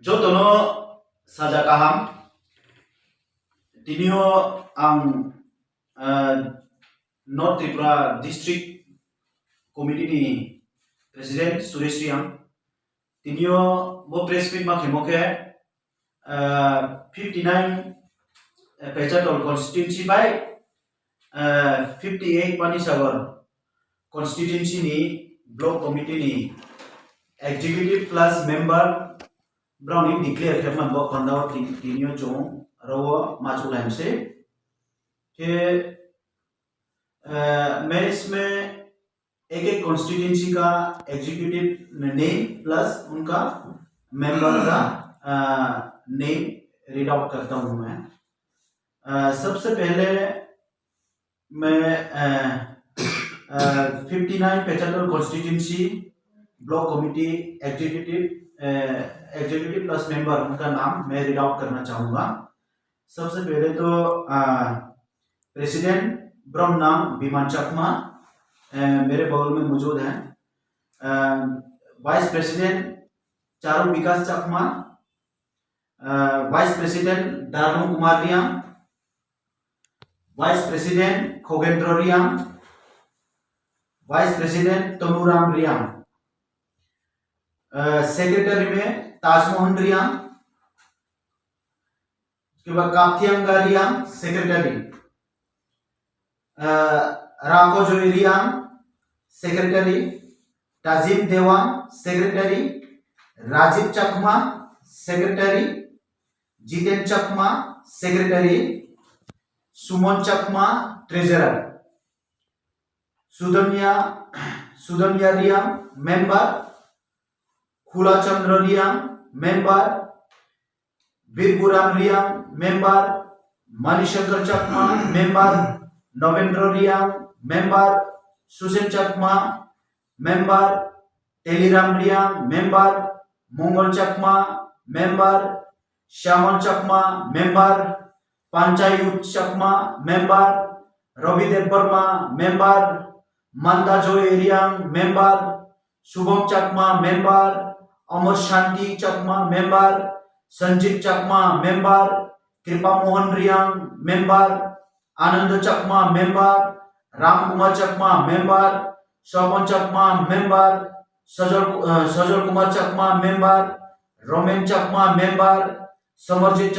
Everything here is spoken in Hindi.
Jotono saja kaham tinio ang North Tripura District Committee ni President Suresh Riang tinio bo press meet ma kemoke 59 Pechatol constituency by 58 Panisawar constituency ni block committee ni executive plus member Browning declare के मन बहुत पंद्रह तीनियों चों रवो माचू लाइन से कि मैं इसमें एक कॉन्स्टिट्यूंसी का एग्जीक्यूटिव नेम प्लस उनका मेंबर का नेम रीड आउट करता हूँ मैं। सबसे पहले मैं 59 Pecharthal constituency block committee executive plus member उनका नाम मैं रीड आउट करना चाहूँगा। सबसे पहले तो प्रेसिडेंट ब्रह्मनाम विमान चकमा मेरे बगल में मौजूद हैं। Vice president Charu Vikas Chakma, vice president Darun Kumar Riang, vice president Khogendra Riang, vice president Tanuram Riang, secretary में ताजमोहन रियांग, उसके बाद Kaptiyanga Riang secretary, Rakojoi Riang secretary, Tajim Dewan secretary, Rajiv Chakma secretary, Jiten Chakma secretary, Suman Chakma treasurer, Sudmiya Riang member, Khulachandra Riang member, Birpuram Riang member, Manishankar Chakma member, Navendra Riang member, Susen Chakma member, Teliram Riang member, Mangal Chakma member, Shyamal चकमा मेंबर, पंचायुत चकमा मेंबर, रविदेव वर्मा मेंबर, मंदा जोई रियांग मेंबर, शुभम चकमा मेंबर, अमर शांति चकमा मेंबर, संजीव चकमा मेंबर, कृपा मोहन रियांग मेंबर, आनंद चकमा मेंबर, राम कुमार चकमा मेंबर, शोभन चकमा मेंबर, सजल कुमार चकमा मेंबर, रोमेन चकमा मेंबर, समरजीत